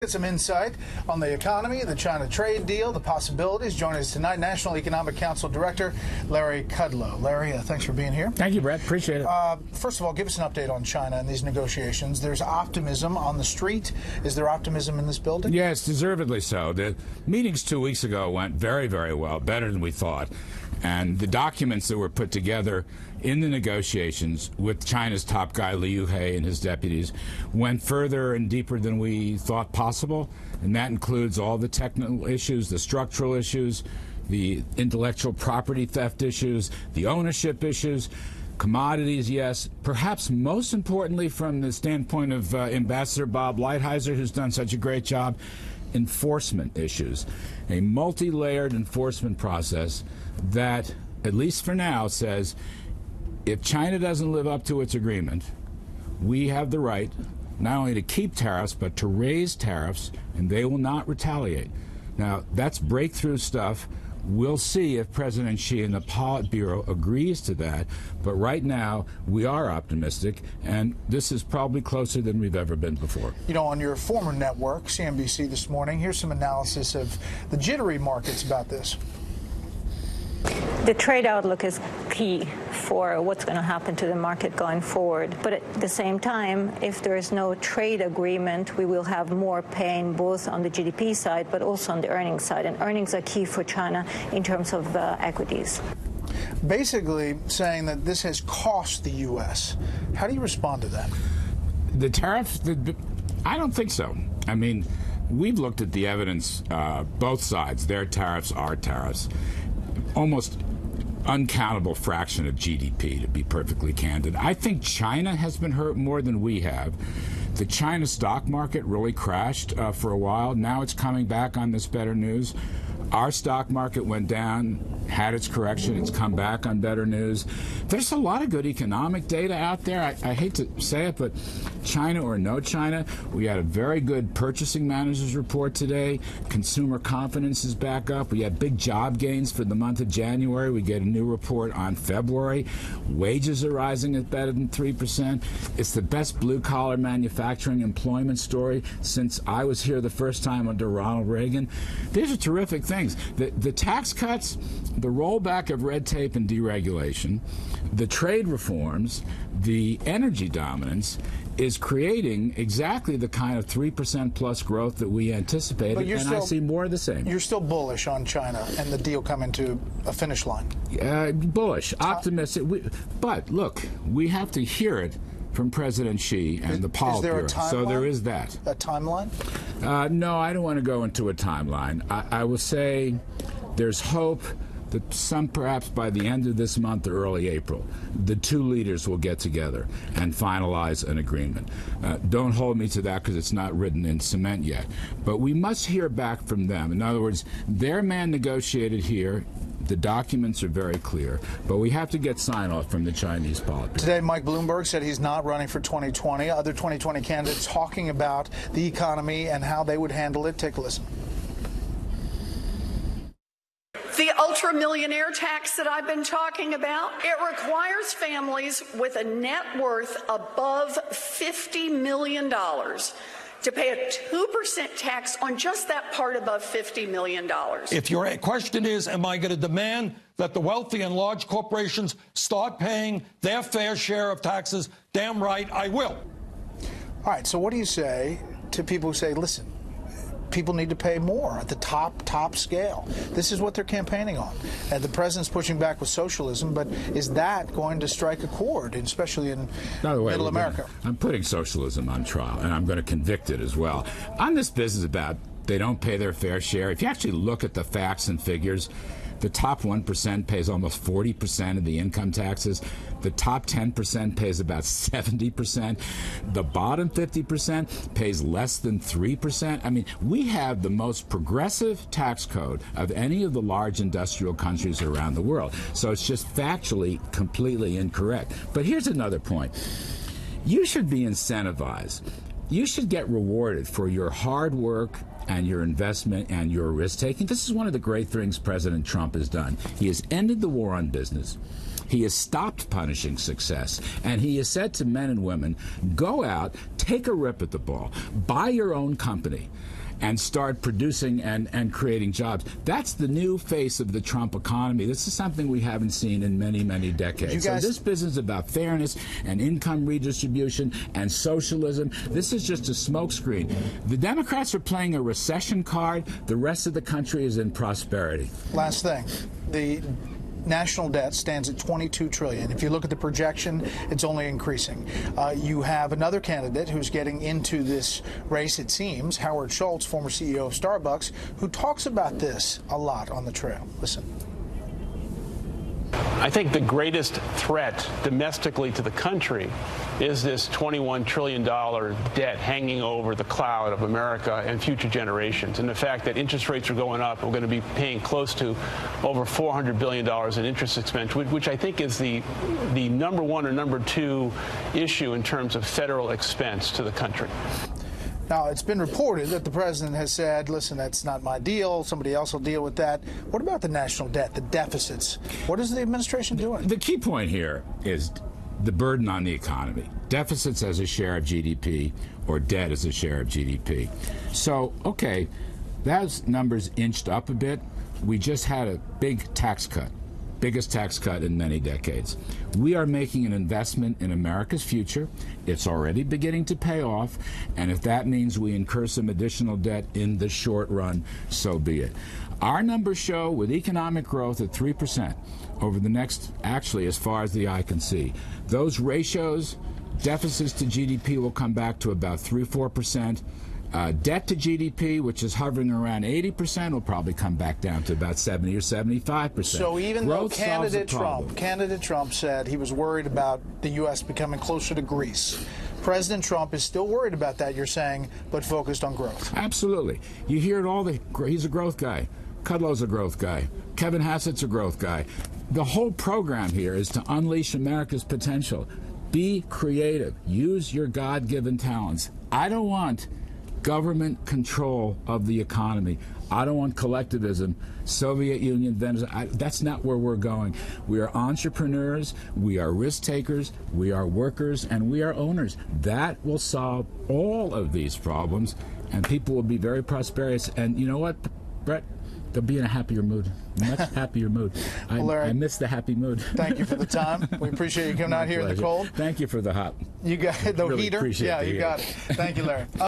Get some insight on the economy, the China trade deal, the possibilities. Joining us tonight, National Economic Council Director Larry Kudlow. Larry, thanks for being here. Thank you, Brett. Appreciate it. First of all, give us an update on China and these negotiations. There's optimism on the street. Is there optimism in this building? Yes, deservedly so. The meetings 2 weeks ago went very, very well, better than we thought. And the documents that were put together in the negotiations with China's top guy, Liu He, and his deputies went further and deeper than we thought possible. And that includes all the technical issues, the structural issues, the intellectual property theft issues, the ownership issues, commodities, yes. Perhaps most importantly from the standpoint of Ambassador Bob Lighthizer, who's done such a great job, enforcement issues. A multi-layered enforcement process that, at least for now, says if China doesn't live up to its agreement, we have the right not only to keep tariffs, but to raise tariffs, and they will not retaliate. Now, that's breakthrough stuff. We'll see if President Xi and the Politburo agrees to that. But right now, we are optimistic, and this is probably closer than we've ever been before. You know, on your former network, CNBC, this morning, here's some analysis of the jittery markets about this. The trade outlook is key for what's going to happen to the market going forward. But at the same time, if there is no trade agreement, we will have more pain both on the GDP side but also on the earnings side. And earnings are key for China in terms of equities. Basically saying that this has cost the U.S. How do you respond to that? The tariff, I don't think so. I mean, we've looked at the evidence, both sides, their tariffs, our tariffs. Almost uncountable fraction of GDP, to be perfectly candid. I think China has been hurt more than we have. The China stock market really crashed for a while. Now it's coming back on this better news. Our stock market went down, had its correction. It's come back on better news. There's a lot of good economic data out there. I hate to say it, but China or no China, we had a very good purchasing managers report today. Consumer confidence is back up. We had big job gains for the month of January. We get a new report on February. Wages are rising at better than 3%. It's the best blue-collar manufacturing employment story since I was here the first time under Ronald Reagan. These are terrific things. The tax cuts, the rollback of red tape and deregulation, the trade reforms, the energy dominance is creating exactly the kind of 3% plus growth that we anticipated, and I see more of the same. You're still bullish on China and the deal coming to a finish line? Bullish, optimistic. But look, we have to hear it from President Xi and the Politburo. So there is that. A timeline? No, I don't want to go into a timeline. I will say there's hope that perhaps by the end of this month or early April, the two leaders will get together and finalize an agreement. Don't hold me to that because it's not written in cement yet. But we must hear back from them. In other words, their man negotiated here. The documents are very clear, but we have to get sign-off from the Chinese Politburo. Today, Mike Bloomberg said he's not running for 2020. Other 2020 candidates talking about the economy and how they would handle it. Take a listen. The ultra-millionaire tax that I've been talking about, it requires families with a net worth above $50 million to pay a 2% tax on just that part above $50 million. If your question is, am I going to demand that the wealthy and large corporations start paying their fair share of taxes, damn right I will. All right, so what do you say to people who say, listen, people need to pay more at the top scale? This is what they're campaigning on. And the president's pushing back with socialism, but is that going to strike a chord, especially in middle America? I'm putting socialism on trial, and I'm going to convict it as well. On this business about they don't pay their fair share, if you actually look at the facts and figures, the top 1% pays almost 40% of the income taxes. The top 10% pays about 70%. The bottom 50% pays less than 3%. I mean, we have the most progressive tax code of any of the large industrial countries around the world. So it's just factually completely incorrect. But here's another point. You should be incentivized. You should get rewarded for your hard work and your investment and your risk-taking. This is one of the great things President Trump has done. He has ended the war on business. He has stopped punishing success. And he has said to men and women, go out, take a rip at the ball, buy your own company, and start producing and creating jobs. That's the new face of the Trump economy. This is something we haven't seen in many, many decades. So this business about fairness and income redistribution and socialism, this is just a smokescreen. The Democrats are playing a recession card. The rest of the country is in prosperity. Last thing. The national debt stands at $22 trillion. If you look at the projection, it's only increasing. You have another candidate who's getting into this race, it seems, Howard Schultz, former CEO of Starbucks, who talks about this a lot on the trail. Listen. I think the greatest threat domestically to the country is this $21 trillion debt hanging over the cloud of America and future generations. And the fact that interest rates are going up, we're going to be paying close to over $400 billion in interest expense, which I think is the number one or number two issue in terms of federal expense to the country. Now, it's been reported that the president has said, listen, that's not my deal. Somebody else will deal with that. What about the national debt, the deficits? What is the administration doing? The key point here is the burden on the economy. Deficits as a share of GDP or debt as a share of GDP. So, okay, those numbers inched up a bit. We just had a big tax cut. Biggest tax cut in many decades. We are making an investment in America's future. It's already beginning to pay off, and if that means we incur some additional debt in the short run, so be it. Our numbers show with economic growth at 3% over the next, actually, as far as the eye can see. Those ratios, deficits to GDP will come back to about 3-4%. Debt to GDP, which is hovering around 80%, will probably come back down to about 70 or 75%. So even though Candidate Trump said he was worried about the U.S. becoming closer to Greece, President Trump is still worried about that, you're saying, but focused on growth. Absolutely. You hear it all. He's a growth guy. Kudlow's a growth guy. Kevin Hassett's a growth guy. The whole program here is to unleash America's potential. Be creative. Use your God-given talents. I don't want government control of the economy. I don't want collectivism, Soviet Union, Venezuela. That's not where we're going. We are entrepreneurs, we are risk takers, we are workers, and we are owners. That will solve all of these problems, and people will be very prosperous. And you know what, Brett? They'll be in a happier mood, much happier mood. I miss the happy mood. Thank you for the time. We appreciate you coming out here in the cold. Thank you for the hot. You got the really heater. Appreciate yeah, the you heater. got it. Thank you, Larry.